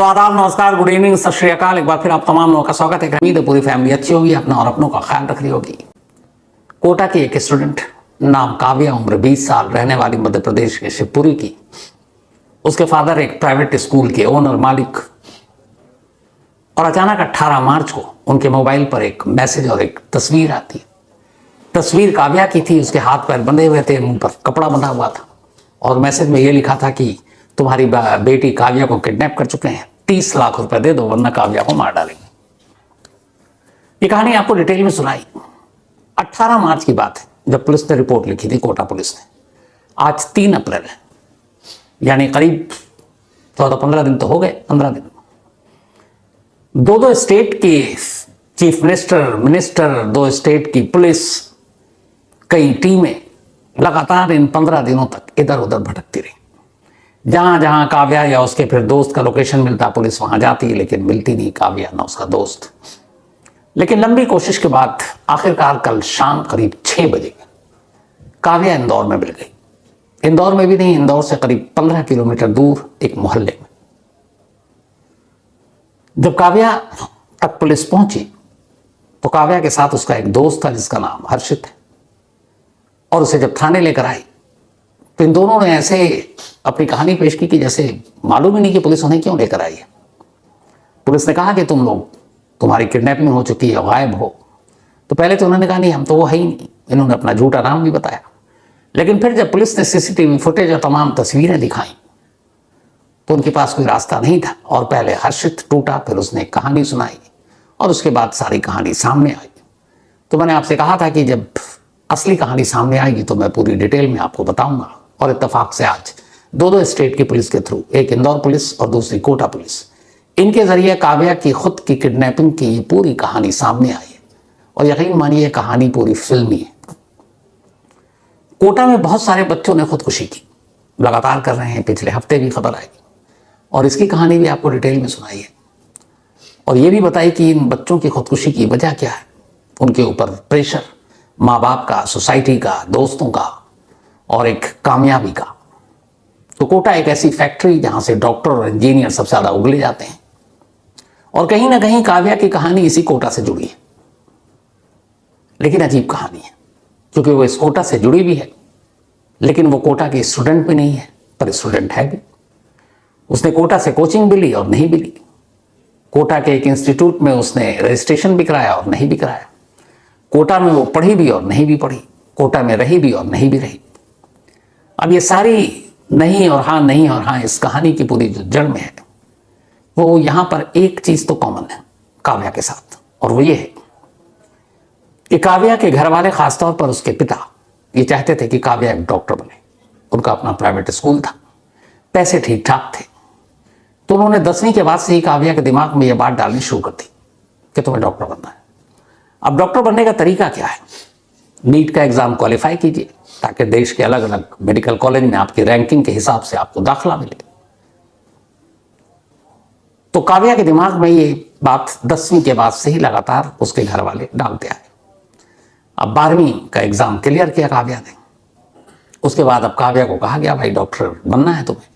तो आदाब, नमस्कार, गुड इवनिंग, सत श्री अकाल। एक बार फिर आप तमाम लोगों का स्वागत है। उम्मीद है पूरी फैमिली अच्छी होगी, अपना और अपनों का ख्याल रख रही होगी। कोटा की एक स्टूडेंट, नाम काव्या, उम्र 20 साल, रहने वाली मध्य प्रदेश के शिवपुरी की। उसके फादर एक प्राइवेट स्कूल के ओनर, मालिक। और अचानक 18 मार्च को उनके मोबाइल पर एक मैसेज और एक तस्वीर आती है। तस्वीर काव्या की थी, उसके हाथ पैर बंधे हुए थे, मुंह पर कपड़ा बंधा हुआ था और मैसेज में यह लिखा था कि तुम्हारी बेटी काव्या को किडनैप कर चुके हैं, 30 लाख रुपए दे दो वरना काव्या को मार डालेंगे। ये कहानी आपको डिटेल में सुनाई। 18 मार्च की बात है जब पुलिस ने रिपोर्ट लिखी थी, कोटा पुलिस ने। आज 3 अप्रैल है, यानी करीब 14-15 दिन तो हो गए, 15 दिन। दो स्टेट के चीफ मिनिस्टर, 2 स्टेट की पुलिस, कई टीमें लगातार इन 15 दिनों तक इधर उधर भटकती रही। जहां जहां काव्या या उसके फिर दोस्त का लोकेशन मिलता, पुलिस वहां जाती, लेकिन मिलती नहीं काव्या ना उसका दोस्त। लेकिन लंबी कोशिश के बाद आखिरकार कल शाम करीब 6 बजे काव्या इंदौर में मिल गई। इंदौर में भी नहीं, इंदौर से करीब 15 किलोमीटर दूर एक मोहल्ले में। जब काव्या तक पुलिस पहुंची तो काव्या के साथ उसका एक दोस्त था जिसका नाम हर्षित है। और उसे जब थाने लेकर आई तो इन दोनों ने ऐसे अपनी कहानी पेश की कि जैसे मालूम ही नहीं कि पुलिस उन्हें क्यों लेकर आई है। पुलिस ने कहा कि तुम लोग, तुम्हारी किडनैपिंग हो चुकी है, गायब हो। तो पहले तो उन्होंने कहा नहीं, हम तो वो है ही नहीं। इन्होंने अपना झूठा नाम भी बताया। लेकिन फिर जब पुलिस ने सीसीटीवी फुटेज और तमाम तस्वीरें दिखाई तो उनके पास कोई रास्ता नहीं था। और पहले हर्षित टूटा, फिर उसने एक कहानी सुनाई और उसके बाद सारी कहानी सामने आई। तो मैंने आपसे कहा था कि जब असली कहानी सामने आएगी तो मैं पूरी डिटेल में आपको बताऊंगा। और इत्तेफाक से आज दो स्टेट की पुलिस के थ्रू, एक इंदौर पुलिस और दूसरी कोटा पुलिस, इनके जरिए काव्या की खुद की किडनैपिंग की ये पूरी कहानी सामने आई है। और यकीन मानिए कहानी पूरी फिल्मी है। कोटा में बहुत सारे बच्चों ने खुदकुशी की, लगातार कर रहे हैं, पिछले हफ्ते भी खबर आई और इसकी कहानी भी आपको डिटेल में सुनाई है। और ये भी बताई कि इन बच्चों की खुदकुशी की वजह क्या है। उनके ऊपर प्रेशर माँ बाप का, सोसाइटी का, दोस्तों का और एक कामयाबी का। तो कोटा एक ऐसी फैक्ट्री जहां से डॉक्टर और इंजीनियर सबसे ज्यादा उगले जाते हैं। और कहीं ना कहीं काव्या की कहानी इसी कोटा से जुड़ी है। लेकिन अजीब कहानी है, क्योंकि वो इस कोटा से जुड़ी भी है, लेकिन वो कोटा की स्टूडेंट भी नहीं है, पर स्टूडेंट है भी। उसने कोटा से कोचिंग भी ली और नहीं भी ली। कोटा के एक इंस्टीट्यूट में उसने रजिस्ट्रेशन भी कराया और नहीं भी कराया। कोटा में वो पढ़ी भी और नहीं भी पढ़ी, कोटा में रही भी और नहीं भी रही। अब ये सारी नहीं और हाँ, नहीं और हाँ, इस कहानी की पूरी जो जड़ में है, वो यहां पर एक चीज तो कॉमन है काव्या के साथ, और वो ये है कि काव्या के घर वाले, खासतौर पर उसके पिता, ये चाहते थे कि काव्या एक डॉक्टर बने। उनका अपना प्राइवेट स्कूल था, पैसे ठीक ठाक थे। तो उन्होंने 10वीं के बाद से ही काव्या के दिमाग में यह बात डालनी शुरू कर दी कि तुम्हें डॉक्टर बनना है। अब डॉक्टर बनने का तरीका क्या है? नीट का एग्जाम क्वालिफाई कीजिए ताकि देश के अलग अलग मेडिकल कॉलेज में आपकी रैंकिंग के हिसाब से आपको दाखिला मिले। तो काव्या के दिमाग में ये बात 10वीं के बाद से ही लगातार उसके घर वाले डालते आए। अब 12वीं का एग्जाम क्लियर किया काव्या ने। उसके बाद अब काव्या को कहा गया, भाई डॉक्टर बनना है तुम्हें,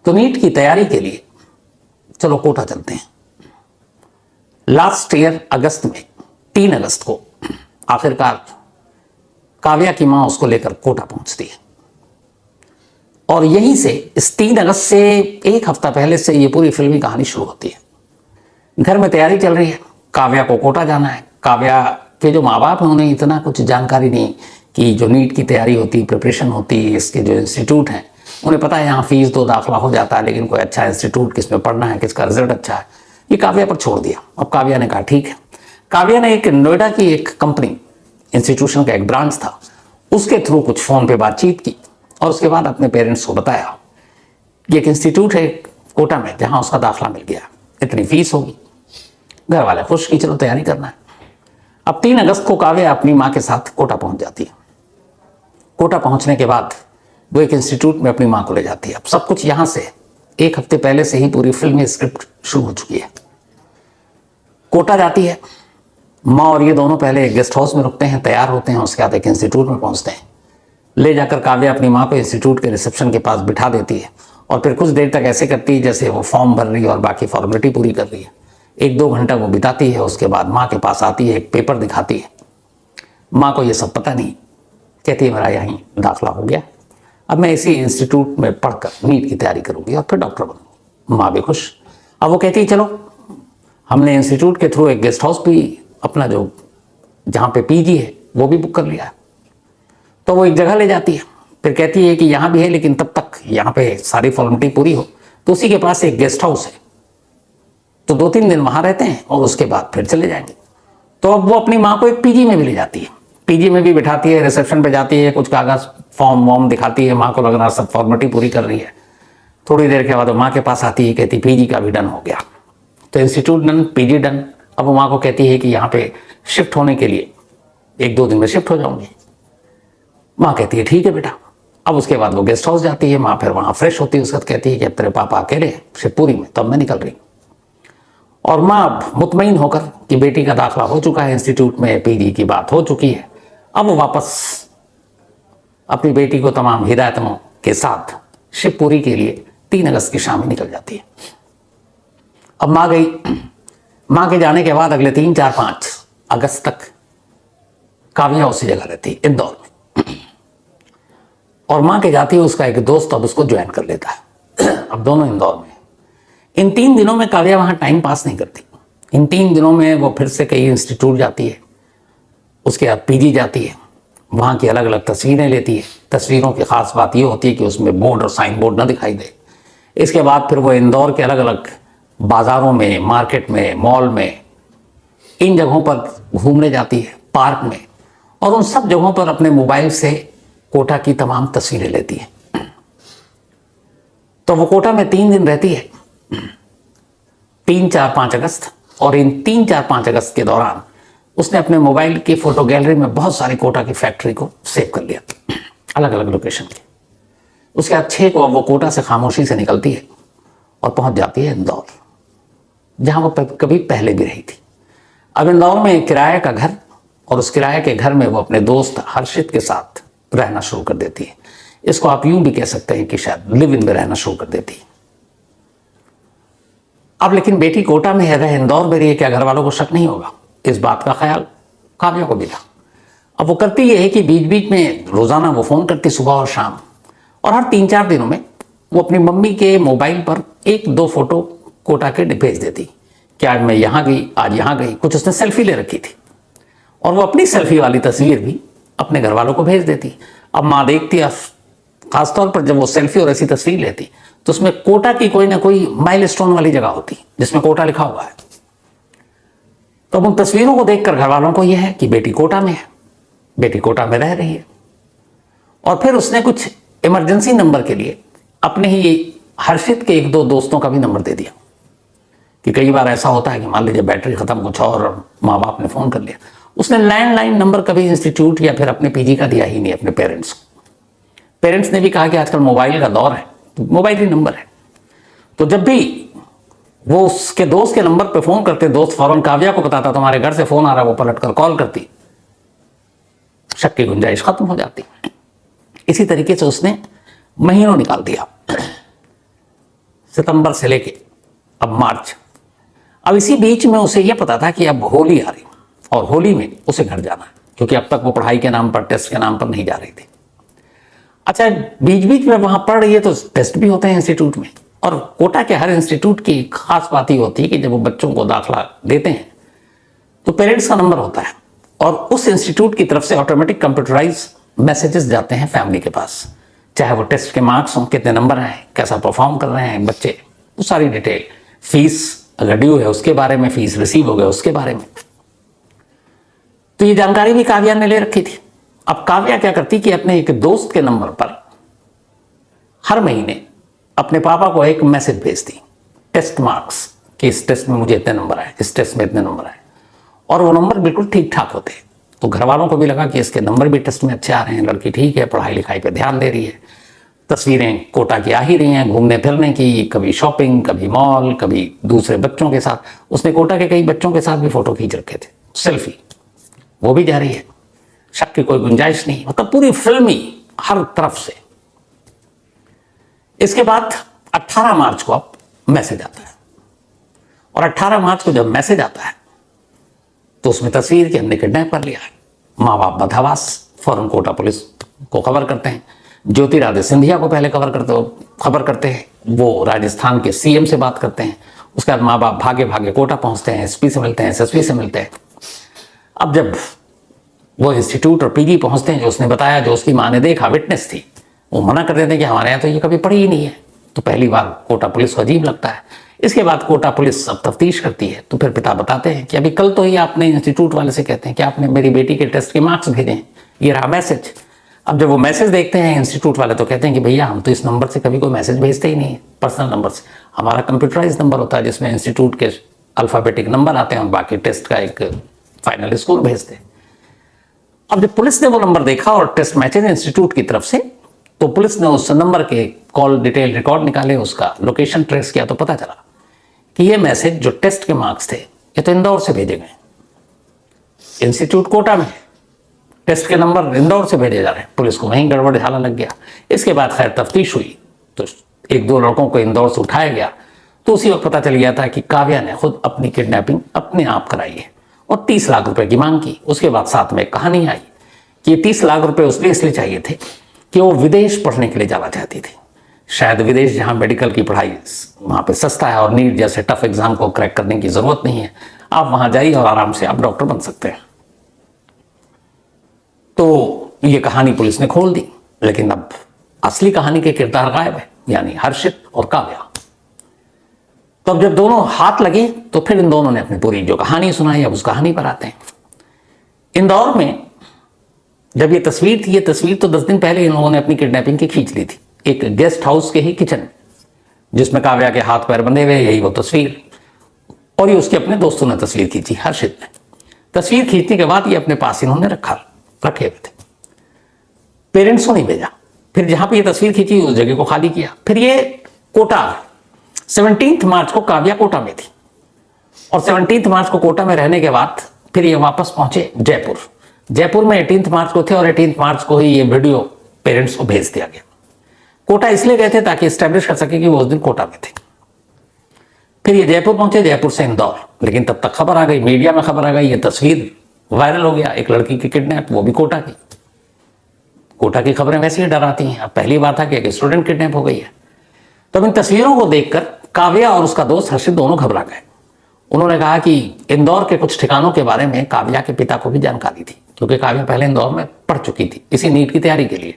तो नीट की तैयारी के लिए चलो कोटा चलते हैं। लास्ट ईयर अगस्त में, 3 अगस्त को आखिरकार काव्या की मां उसको लेकर कोटा पहुंचती है। और यहीं से, इस 3 अगस्त से 1 हफ्ता पहले से ये पूरी फिल्मी कहानी शुरू होती है। घर में तैयारी चल रही है, काव्या को कोटा जाना है। काव्या के जो माँ बाप हैं उन्हें इतना कुछ जानकारी नहीं कि जो नीट की तैयारी होती, प्रिपरेशन होती, इसके जो इंस्टीट्यूट हैं, उन्हें पता है यहाँ फीस दो दाखिला हो जाता है, लेकिन कोई अच्छा इंस्टीट्यूट किस में पढ़ना है, किसका रिजल्ट अच्छा है, ये काव्या पर छोड़ दिया। अब काव्या ने कहा ठीक है। काव्या ने एक नोएडा की एक कंपनी, इंस्टीट्यूशन का एक ब्रांच था, उसके थ्रू कुछ फोन पे बातचीत की और उसके बाद अपने पेरेंट्स को बताया कि एक इंस्टीट्यूट है कोटा में जहां उसका दाखिला मिल गया, इतनी फीस होगी। घर वाले खुश की चलो तैयारी करना है। अब 3 अगस्त को काव्या अपनी माँ के साथ कोटा पहुंच जाती है। कोटा पहुंचने के बाद वो एक इंस्टीट्यूट में अपनी माँ को ले जाती है। अब सब कुछ यहां से 1 हफ्ते पहले से ही पूरी फिल्मी स्क्रिप्ट शुरू हो चुकी है। कोटा जाती है माँ और ये दोनों, पहले एक गेस्ट हाउस में रुकते हैं, तैयार होते हैं, उसके बाद एक इंस्टीट्यूट में पहुंचते हैं। ले जाकर काव्या अपनी माँ को इंस्टीट्यूट के रिसेप्शन के पास बिठा देती है और फिर कुछ देर तक ऐसे करती है जैसे वो फॉर्म भर रही है और बाकी फॉर्मेलिटी पूरी कर रही है। 1-2 घंटा वो बिताती है, उसके बाद माँ के पास आती है, एक पेपर दिखाती है। माँ को ये सब पता नहीं, कहती है मेरा यहीं दाखिला हो गया, अब मैं इसी इंस्टीट्यूट में पढ़कर नीट की तैयारी करूँगी और फिर डॉक्टर बनूँगी। माँ भी खुश। अब वो कहती है चलो, हमने इंस्टीट्यूट के थ्रू एक गेस्ट हाउस भी अपना जो जहाँ पे पीजी है वो भी बुक कर लिया है। तो वो एक जगह ले जाती है, फिर कहती है कि यहाँ भी है लेकिन तब तक यहाँ पे सारी फॉर्मेलिटी पूरी हो। तो उसी के पास एक गेस्ट हाउस है, तो 2-3 दिन वहाँ रहते हैं और उसके बाद फिर चले जाएंगे। तो अब वो अपनी माँ को एक पीजी में भी ले जाती है, पीजी में भी बिठाती है, रिसेप्शन पे जाती है, कुछ कागज फॉर्म वॉर्म दिखाती है, माँ को लग रहा सब फॉर्मेलिटी पूरी कर रही है। थोड़ी देर के बाद वो माँ के पास आती है, कहती पीजी का भी डन हो गया। तो इंस्टीट्यूट डन, पीजी डन। अब वो माँ को कहती है कि यहाँ पे शिफ्ट होने के लिए 1-2 दिन में शिफ्ट हो जाऊंगी। माँ कहती है ठीक है बेटा। अब उसके बाद वो गेस्ट हाउस जाती है, माँ फिर वहाँ फ्रेश होती है, उसके बाद कहती है कि अब तेरे पापा अकेले शिवपुरी में, तो अब मैं निकल रही। और माँ मुतमईन होकर कि बेटी का दाखिला हो चुका है इंस्टीट्यूट में, पीजी की बात हो चुकी है, अब वो वापस अपनी बेटी को तमाम हिदायतों के साथ शिवपुरी के लिए 3 अगस्त की शाम ही निकल जाती है। अब माँ गई। माँ के जाने के बाद अगले 3-4-5 अगस्त तक काव्या उसी जगह रहती है, इंदौर में। और माँ के जाती है उसका एक दोस्त अब उसको ज्वाइन कर लेता है। अब दोनों इंदौर में। इन 3 दिनों में काव्या वहाँ टाइम पास नहीं करती। इन 3 दिनों में वो फिर से कई इंस्टीट्यूट जाती है, उसके बाद पीजी जाती है, वहाँ की अलग अलग तस्वीरें लेती है। तस्वीरों की खास बात ये होती है कि उसमें बोर्ड और साइन बोर्ड ना दिखाई दे। इसके बाद फिर वो इंदौर के अलग अलग बाज़ारों में, मार्केट में, मॉल में, इन जगहों पर घूमने जाती है, पार्क में, और उन सब जगहों पर अपने मोबाइल से कोटा की तमाम तस्वीरें लेती है। तो वो कोटा में 3 दिन रहती है, 3-4-5 अगस्त। और इन 3-4-5 अगस्त के दौरान उसने अपने मोबाइल की फोटो गैलरी में बहुत सारी कोटा की फैक्ट्री को सेव कर लिया, अलग अलग लोकेशन के। उसके बाद 6 को अब वो कोटा से खामोशी से निकलती है और पहुंच जाती है इंदौर, जहां वो कभी पहले भी रही थी। अब इंदौर में एक किराए का घर, और उस किराए के घर में वो अपने दोस्त हर्षित के साथ रहना शुरू कर देती है। इसको आप यूं भी कह सकते हैं कि शायद लिव इन में रहना शुरू कर देती है। अब लेकिन बेटी कोटा में है, वह इंदौर में रही है, क्या घर वालों को शक नहीं होगा? इस बात का ख्याल काव्या को भी था। अब वो करती ये है कि बीच बीच में रोजाना वो फोन करती, सुबह और शाम, और हर 3-4 दिनों में वो अपनी मम्मी के मोबाइल पर 1-2 फोटो कोटा के भेज देती कि आज मैं यहाँ गई, आज यहाँ गई। कुछ उसने सेल्फी ले रखी थी और वो अपनी सेल्फी वाली तस्वीर भी अपने घर वालों को भेज देती। अब माँ देखती, खासतौर पर जब वो सेल्फी और ऐसी तस्वीर लेती तो उसमें कोटा की कोई ना कोई माइलस्टोन वाली जगह होती जिसमें कोटा लिखा हुआ है। तो अब उन तस्वीरों को देखकर घर वालों को यह है कि बेटी कोटा में है, बेटी कोटा में रह रही है। और फिर उसने कुछ इमरजेंसी नंबर के लिए अपने ही हर्षित के 1-2 दोस्तों का भी नंबर दे दिया कि कई बार ऐसा होता है कि मान लीजिए बैटरी खत्म, कुछ और माँ बाप ने फोन कर लिया। उसने लैंडलाइन नंबर कभी इंस्टीट्यूट या फिर अपने पीजी का दिया ही नहीं अपने पेरेंट्स को। पेरेंट्स ने भी कहा कि आजकल मोबाइल का दौर है, तो मोबाइल ही नंबर है। तो जब भी वो उसके दोस्त के नंबर पे फोन करते, दोस्त फौरन काव्या को बताता तुम्हारे घर से फोन आ रहा है, वो पलट कर कॉल करती, शक की गुंजाइश खत्म हो जाती। इसी तरीके से उसने महीनों निकाल दिया, सितंबर से लेके अब मार्च। अब इसी बीच में उसे यह पता था कि अब होली आ रही और होली में उसे घर जाना है, क्योंकि अब तक वो पढ़ाई के नाम पर, टेस्ट के नाम पर नहीं जा रही थी। अच्छा, बीच बीच में वहां पढ़ रही है तो टेस्ट भी होते हैं इंस्टीट्यूट में, और कोटा के हर इंस्टीट्यूट की खास बात ये होती है कि जब वो बच्चों को दाखिला देते हैं तो पेरेंट्स का नंबर होता है, और उस इंस्टीट्यूट की तरफ से ऑटोमेटिक कंप्यूटराइज मैसेजेस जाते हैं फैमिली के पास, चाहे वो टेस्ट के मार्क्स हों, कितने नंबर आए, कैसा परफॉर्म कर रहे हैं बच्चे, वो सारी डिटेल, फीस अगर ड्यू है उसके बारे में, फीस रिसीव हो गया उसके बारे में। तो ये जानकारी भी काव्या ने ले रखी थी। अब काव्या क्या करती कि अपने एक दोस्त के नंबर पर हर महीने अपने पापा को एक मैसेज भेजती, टेस्ट मार्क्स, कि इस टेस्ट में मुझे इतने नंबर आए, इस टेस्ट में इतने नंबर आए, और वो नंबर बिल्कुल ठीक ठाक होते। तो घर वालों को भी लगा कि इसके नंबर भी टेस्ट में अच्छे आ रहे हैं, लड़की ठीक है, पढ़ाई लिखाई पे ध्यान दे रही है, तस्वीरें कोटा की आ ही रही हैं, घूमने फिरने की, कभी शॉपिंग, कभी मॉल, कभी दूसरे बच्चों के साथ। उसने कोटा के कई बच्चों के साथ भी फोटो खींच रखे थे, सेल्फी, वो भी जा रही है, शक की कोई गुंजाइश नहीं, मतलब पूरी फिल्मी हर तरफ से। इसके बाद 18 मार्च को अब मैसेज आता है, और 18 मार्च को जब मैसेज आता है तो उसमें तस्वीर कि हमने किडनैप कर लिया है। माँ बाप बदहवास, फौरन कोटा पुलिस को खबर करते हैं, ज्योतिरादित्य सिंधिया को पहले खबर करते हैं, वो राजस्थान के सीएम से बात करते हैं। उसके बाद माँ बाप भागे भागे कोटा पहुंचते हैं, एसपी से मिलते हैं, एसएसपी से मिलते हैं। अब जब वो इंस्टीट्यूट और पीजी पहुंचते हैं, जो उसने बताया, जो उसकी माँ ने देखा, विटनेस थी, वो मना कर देते हैं कि हमारे यहाँ तो ये कभी पढ़ी ही नहीं है। तो पहली बार कोटा पुलिस को अजीब लगता है। इसके बाद कोटा पुलिस अब तफ्तीश करती है, तो फिर पिता बताते हैं कि अभी कल तो ही आपने इंस्टीट्यूट वाले से कहते हैं कि आपने मेरी बेटी के टेस्ट के मार्क्स भेजे हैं, ये रहा मैसेज। अब जब वो मैसेज देखते हैं इंस्टीट्यूट वाले, तो कहते हैं कि भैया हम तो इस नंबर से कभी कोई मैसेज भेजते ही नहीं है, पर्सनल नंबर से। हमारा कंप्यूटराइज नंबर होता है जिसमें इंस्टीट्यूट के अल्फ़ाबेटिक नंबर आते हैं और बाकी टेस्ट का एक फाइनल स्कोर भेजते हैं। अब जब पुलिस ने वो नंबर देखा और टेस्ट मैचेज इंस्टीट्यूट की तरफ से, तो पुलिस ने उस नंबर के कॉल डिटेल रिकॉर्ड निकाले, उसका लोकेशन ट्रेस किया, तो पता चला कि ये मैसेज जो टेस्ट के मार्क्स थे ये तो इंदौर से भेजे गए। इंस्टीट्यूट कोटा में, टेस्ट के नंबर इंदौर से भेजे जा रहे हैं। पुलिस को वहीं गड़बड़ झाला लग गया। इसके बाद खैर तफ्तीश हुई तो एक दो लड़कों को इंदौर से उठाया गया, तो उसी वक्त पता चल गया था कि काव्या ने खुद अपनी किडनैपिंग अपने आप कराई है और 30 लाख रुपए की मांग की। उसके बाद साथ में एक कहानी आई कि ये 30 लाख रुपए उसने इसलिए चाहिए थे कि वो विदेश पढ़ने के लिए जाना चाहती थी। शायद विदेश जहां मेडिकल की पढ़ाई वहां पे सस्ता है और नीट जैसे टफ एग्जाम को क्रैक करने की जरूरत नहीं है, आप वहां जाइए और आराम से आप डॉक्टर बन सकते हैं। तो ये कहानी पुलिस ने खोल दी, लेकिन अब असली कहानी के किरदार गायब है, यानी हर्षित और काव्या। तो अब जब दोनों हाथ लगे तो फिर इन दोनों ने अपनी पूरी जो कहानी सुनाई, अब उस कहानी पर आते हैं। इंदौर में जब ये तस्वीर थी, ये तस्वीर तो 10 दिन पहले इन लोगों ने अपनी किडनैपिंग की खींच ली थी, एक गेस्ट हाउस के ही किचन जिसमें काव्या के हाथ पैर बंधे हुए, यही वो तस्वीर। और ये उसके अपने दोस्तों ने तस्वीर खींची, हर्षित ने। तस्वीर खींचने के बाद ये अपने पास इन्होंने रखे हुए थे, पेरेंट्स को नहीं भेजा। फिर जहां पे ये तस्वीर खींची उस जगह को खाली किया। फिर ये कोटा 17 मार्च को काव्या कोटा में थी, और 17 मार्च को कोटा में रहने के बाद फिर ये वापस पहुंचे जयपुर। जयपुर में 18 मार्च को थे और 18 मार्च को ही ये वीडियो पेरेंट्स को भेज दिया गया। कोटा इसलिए गए थे ताकि स्टैब्लिश कर सके कि वो उस दिन कोटा में थे। फिर ये जयपुर पहुंचे, जयपुर से इंदौर, लेकिन तब तक खबर आ गई, मीडिया में खबर आ गई, ये तस्वीर वायरल हो गया, एक लड़की की किडनैप, वो भी कोटा की। कोटा की खबरें वैसे ही डराती हैं। अब पहली बात है कि एक स्टूडेंट किडनैप हो गई है। तो इन तस्वीरों को देखकर काव्या और उसका दोस्त हर्षित दोनों घबरा गए। उन्होंने कहा कि इंदौर के कुछ ठिकानों के बारे में काव्या के पिता को भी जानकारी थी, क्योंकि काव्या पहले इंदौर में पढ़ चुकी थी इसी नीट की तैयारी के लिए।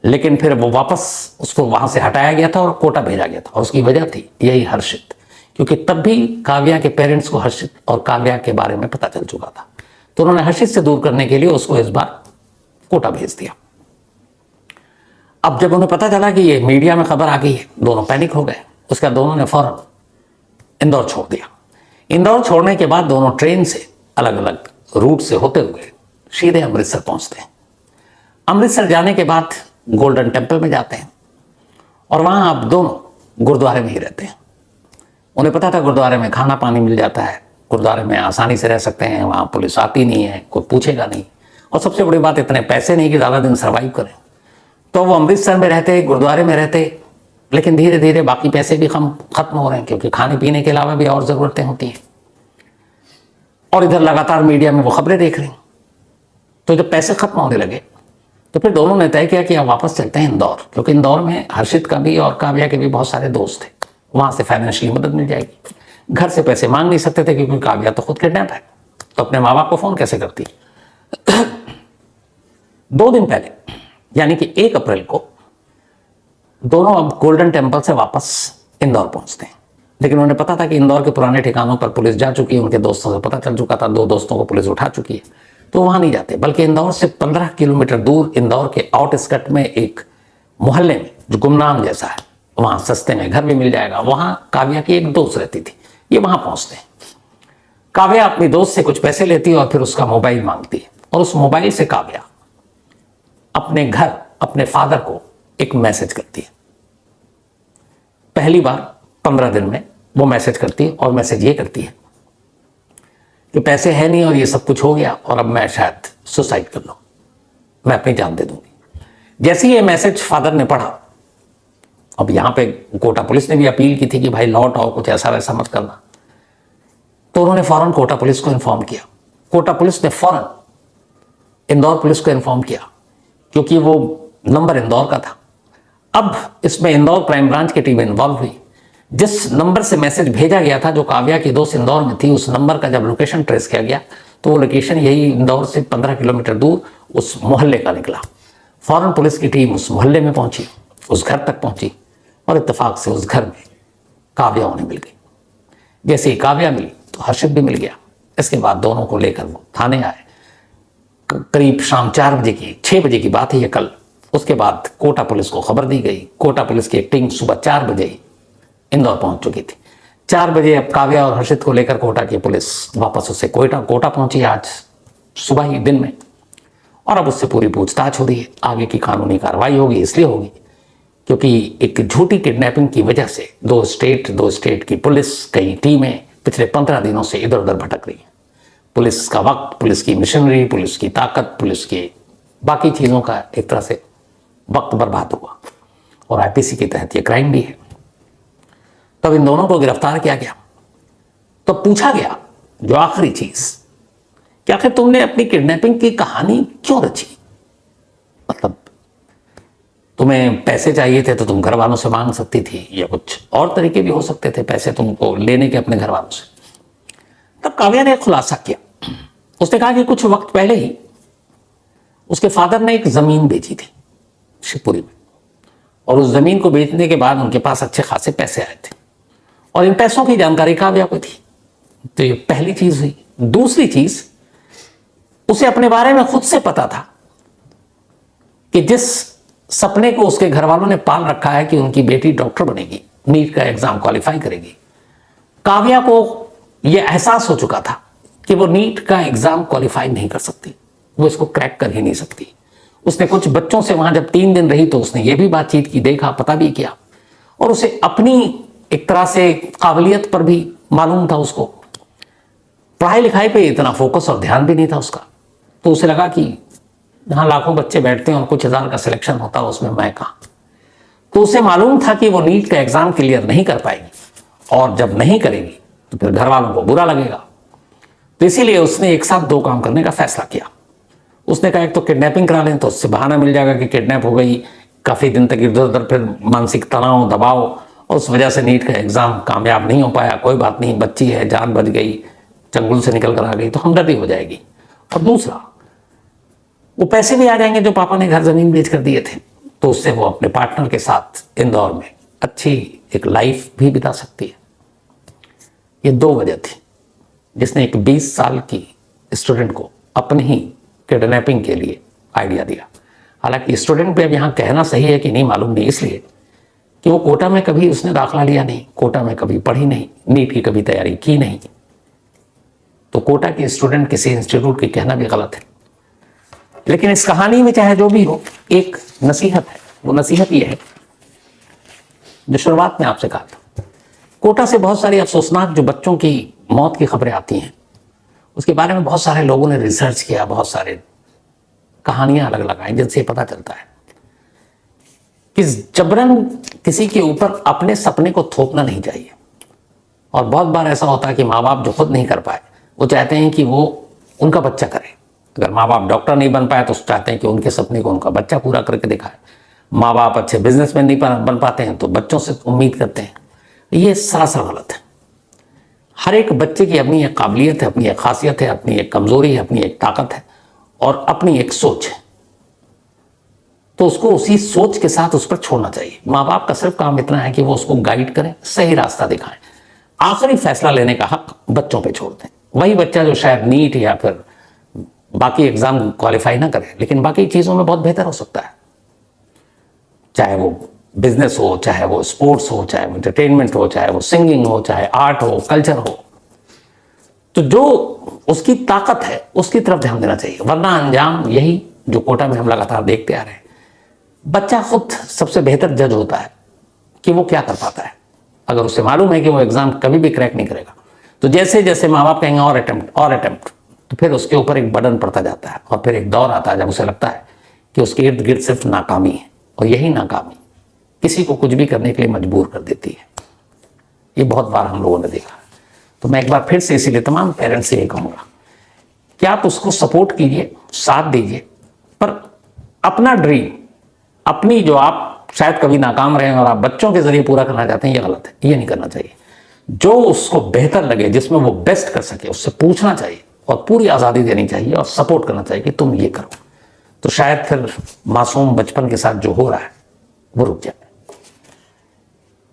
लेकिन फिर वो वापस उसको वहां से हटाया गया था और कोटा भेजा गया था, और उसकी वजह थी यही हर्षित, क्योंकि तब भी काव्या के पेरेंट्स को हर्षित और काव्या के बारे में पता चल चुका था। तो उन्होंने हर्षित से दूर करने के लिए उसको इस बार कोटा भेज दिया। अब जब उन्हें पता चला कि ये मीडिया में खबर आ गई है, दोनों पैनिक हो गए। उसके बाद दोनों ने फौरन इंदौर छोड़ दिया। इंदौर छोड़ने के बाद दोनों ट्रेन से अलग अलग रूट से होते हुए सीधे अमृतसर पहुंचते हैं। अमृतसर जाने के बाद गोल्डन टेम्पल में जाते हैं, और वहां अब दोनों गुरुद्वारे में ही रहते हैं। उन्हें पता था गुरुद्वारे में खाना पानी मिल जाता है, गुरुद्वारे में आसानी से रह सकते हैं, वहां पुलिस आती नहीं है, कोई पूछेगा नहीं, और सबसे बड़ी बात इतने पैसे नहीं कि ज़्यादा दिन सर्वाइव करें। तो वो अमृतसर में रहते, गुरुद्वारे में रहते, लेकिन धीरे धीरे बाकी पैसे भी खत्म हो रहे हैं, क्योंकि खाने पीने के अलावा भी और ज़रूरतें होती हैं। और इधर लगातार मीडिया में वो खबरें देख रही। तो जब पैसे खत्म होने लगे तो फिर दोनों ने तय किया कि अब वापस चलते हैं इंदौर, क्योंकि इंदौर में हर्षित का भी और काव्या के भी बहुत सारे दोस्त थे, वहां से फाइनेंशियली मदद मिल जाएगी। घर से पैसे मांग नहीं सकते थे क्योंकि काव्या तो खुद किडनैप है, तो अपने माँ बाप को फोन कैसे करती। 2 दिन पहले यानी कि 1 अप्रैल को दोनों अब गोल्डन टेम्पल से वापस इंदौर पहुंचते हैं। लेकिन उन्हें पता था कि इंदौर के पुराने ठिकानों पर पुलिस जा चुकी है, उनके दोस्तों से पता चल चुका था, 2 दोस्तों को पुलिस उठा चुकी है, तो वहां नहीं जाते, बल्कि इंदौर से 15 किलोमीटर दूर इंदौर के आउटस्कर्ट में एक मोहल्ले में जो गुमनाम जैसा है, वहां सस्ते में घर भी मिल जाएगा, वहां काव्या की एक दोस्त रहती थी, ये वहां पहुंचते हैं। काव्या अपनी दोस्त से कुछ पैसे लेती है और फिर उसका मोबाइल मांगती है, और उस मोबाइल से काव्या अपने घर अपने फादर को एक मैसेज करती है। पहली बार 15 दिन में वो मैसेज करती है, और मैसेज ये करती है कि पैसे है नहीं और ये सब कुछ हो गया, और अब मैं शायद सुसाइड कर लूं, मैं अपनी जान दे दूंगी। जैसे ही ये मैसेज फादर ने पढ़ा, अब यहाँ पे कोटा पुलिस ने भी अपील की थी कि भाई लौट आओ, कुछ ऐसा वैसा मत करना। तो उन्होंने फौरन कोटा पुलिस को इन्फॉर्म किया। कोटा पुलिस ने फौरन इंदौर पुलिस को इन्फॉर्म किया, क्योंकि वो नंबर इंदौर का था। अब इसमें इंदौर क्राइम ब्रांच की टीम इन्वॉल्व हुई। जिस नंबर से मैसेज भेजा गया था, जो काव्या की दोस्त इंदौर में थी, उस नंबर का जब लोकेशन ट्रेस किया गया तो वो लोकेशन यही इंदौर से 15 किलोमीटर दूर उस मोहल्ले का निकला। फौरन पुलिस की टीम उस मोहल्ले में पहुंची, उस घर तक पहुंची और इत्तेफाक से उस घर में काव्या उन्हें मिल गई। जैसे ही काव्या मिली तो हर्षित भी मिल गया। इसके बाद दोनों को लेकर वो थाने आए। करीब शाम 6 बजे की बात है ये कल। उसके बाद कोटा पुलिस को खबर दी गई। कोटा पुलिस की एक टीम सुबह 4 बजे ही इंदौर पहुंच चुकी थी। 4 बजे अब काव्या और हर्षित को लेकर कोटा की पुलिस वापस उससे कोटा पहुंची आज सुबह ही दिन में, और अब उससे पूरी पूछताछ हो रही है। आगे की कानूनी कार्रवाई होगी, इसलिए होगी क्योंकि एक झूठी किडनैपिंग की वजह से दो स्टेट की पुलिस, कई टीमें पिछले 15 दिनों से इधर उधर भटक रही है। पुलिस का वक्त, पुलिस की मिशनरी, पुलिस की ताकत, पुलिस की बाकी चीज़ों का एक तरह से वक्त बर्बाद हुआ, और आईपीसी के तहत ये क्राइम भी है। तब इन दोनों को गिरफ्तार किया गया। तो पूछा गया जो आखिरी चीज कि आखिर तुमने अपनी किडनैपिंग की कहानी क्यों रची? मतलब तुम्हें पैसे चाहिए थे तो तुम घर वालों से मांग सकती थी, या कुछ और तरीके भी हो सकते थे पैसे तुमको लेने के अपने घर वालों से। तब काव्या ने खुलासा किया। उसने कहा कि कुछ वक्त पहले ही उसके फादर ने एक जमीन बेची थी शिवपुरी में, और उस जमीन को बेचने के बाद उनके पास अच्छे खासे पैसे आए थे, और इन पैसों की जानकारी काव्या को थी। तो ये पहली चीज हुई। दूसरी चीज, उसे अपने बारे में खुद से पता था कि जिस सपने को उसके घर वालों ने पाल रखा है कि उनकी बेटी डॉक्टर बनेगी, नीट का एग्जाम क्वालिफाई करेगी, काव्या को यह एहसास हो चुका था कि वो नीट का एग्जाम क्वालिफाई नहीं कर सकती, वो इसको क्रैक कर ही नहीं सकती। उसने कुछ बच्चों से वहां जब 3 दिन रही तो उसने ये भी बातचीत की, देखा, पता भी किया, और उसे अपनी एक तरह से काबिलियत पर भी मालूम था। उसको पढ़ाई लिखाई पे इतना फोकस और ध्यान भी नहीं था उसका। तो उसे लगा कि यहाँ लाखों बच्चे बैठते हैं और कुछ हजार का सिलेक्शन होता है, उसमें मैं कहाँ। तो उसे मालूम था कि वो नीट का एग्जाम क्लियर नहीं कर पाएगी, और जब नहीं करेगी तो फिर घर वालों को बुरा लगेगा। तो इसीलिए उसने एक साथ 2 काम करने का फैसला किया। उसने कहा एक तो किडनैपिंग करा लें, तो उससे बहाना मिल जाएगा कि किडनैप हो गई, काफ़ी दिन तक इधर उधर, फिर मानसिक तनाव, दबाव, और उस वजह से नीट का एग्ज़ाम कामयाब नहीं हो पाया। कोई बात नहीं, बच्ची है, जान बच गई, चंगुल से निकल कर आ गई, तो हमदर्दी हो जाएगी। और दूसरा, वो पैसे भी आ जाएंगे जो पापा ने घर ज़मीन बेच कर दिए थे, तो उससे वो अपने पार्टनर के साथ इंदौर में अच्छी एक लाइफ भी बिता सकती है। ये 2 वजह थी जिसने एक 20 साल की स्टूडेंट को अपनी ही किडनैपिंग के लिए आइडिया दिया। हालांकि स्टूडेंट पे अब यहाँ कहना सही है कि नहीं मालूम नहीं, इसलिए कि वो कोटा में कभी उसने दाखिला लिया नहीं, कोटा में कभी पढ़ी नहीं, नीट की कभी तैयारी की नहीं। तो कोटा के स्टूडेंट किसी इंस्टीट्यूट की कहना भी गलत है। लेकिन इस कहानी में चाहे जो भी हो, एक नसीहत है। वो नसीहत ये है जो शुरुआत में आपसे कहा था। कोटा से बहुत सारी अफसोसनाक जो बच्चों की मौत की खबरें आती हैं, उसके बारे में बहुत सारे लोगों ने रिसर्च किया, बहुत सारे कहानियां अलग लगाई, जिनसे पता चलता है कि जबरन किसी के ऊपर अपने सपने को थोपना नहीं चाहिए। और बहुत बार ऐसा होता है कि माँ बाप जो खुद नहीं कर पाए, वो चाहते हैं कि वो उनका बच्चा करे। अगर माँ बाप डॉक्टर नहीं बन पाए तो चाहते हैं कि उनके सपने को उनका बच्चा पूरा करके दिखाए। माँ बाप अच्छे बिजनेसमैन नहीं बन पाते हैं तो बच्चों से उम्मीद करते हैं। ये सरासर गलत है। हर एक बच्चे की अपनी एक काबिलियत है, अपनी एक खासियत है, अपनी एक कमजोरी है, अपनी एक ताकत है, और अपनी एक सोच है। तो उसको उसी सोच के साथ उस पर छोड़ना चाहिए। माँ बाप का सिर्फ काम इतना है कि वो उसको गाइड करें, सही रास्ता दिखाएं। आखिरी फैसला लेने का हक बच्चों पे छोड़ दें। वही बच्चा जो शायद नीट या फिर बाकी एग्जाम क्वालिफाई ना करे, लेकिन बाकी चीजों में बहुत बेहतर हो सकता है। चाहे वो बिजनेस हो, चाहे वो स्पोर्ट्स हो, चाहे वो एंटरटेनमेंट हो, चाहे वो सिंगिंग हो, चाहे आर्ट हो, कल्चर हो। तो जो उसकी ताकत है उसकी तरफ ध्यान देना चाहिए, वरना अंजाम यही जो कोटा में हम लगातार देखते आ रहे हैं। बच्चा खुद सबसे बेहतर जज होता है कि वो क्या कर पाता है। अगर उसे मालूम है कि वो एग्जाम कभी भी क्रैक नहीं करेगा, तो जैसे जैसे माँ बाप कहेंगे और अटेम्प्ट, तो फिर उसके ऊपर एक बर्डन पड़ता जाता है, और फिर एक दौर आता है जब उसे लगता है कि उसके इर्द गिर्द सिर्फ नाकामी है, और यही नाकामी किसी को कुछ भी करने के लिए मजबूर कर देती है। ये बहुत बार हम लोगों ने देखा। तो मैं एक बार फिर से इसीलिए तमाम पेरेंट्स से ये कहूँगा कि आप उसको सपोर्ट कीजिए, साथ दीजिए, पर अपना ड्रीम, अपनी जो आप शायद कभी नाकाम रहे और आप बच्चों के जरिए पूरा करना चाहते हैं, ये गलत है, ये नहीं करना चाहिए। जो उसको बेहतर लगे, जिसमें वो बेस्ट कर सके, उससे पूछना चाहिए और पूरी आज़ादी देनी चाहिए और सपोर्ट करना चाहिए कि तुम ये करो। तो शायद फिर मासूम बचपन के साथ जो हो रहा है वो रुक जाए।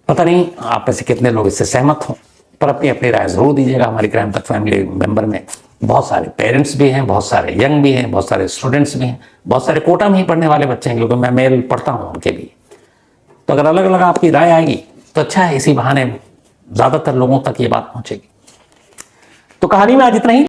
पता नहीं आप में से कितने लोग इससे सहमत हों, पर अपनी अपनी राय जरूर दीजिएगा। हमारी क्राइम तक फैमिली मेंबर में बहुत सारे पेरेंट्स भी हैं, बहुत सारे यंग भी हैं, बहुत सारे स्टूडेंट्स भी हैं, बहुत सारे कोटा में ही पढ़ने वाले बच्चे हैं, क्योंकि मैं मेल पढ़ता हूँ उनके भी। तो अगर अलग अलग आपकी राय आएगी तो अच्छा है, इसी बहाने ज़्यादातर लोगों तक ये बात पहुँचेगी। तो कहानी में आज इतना ही।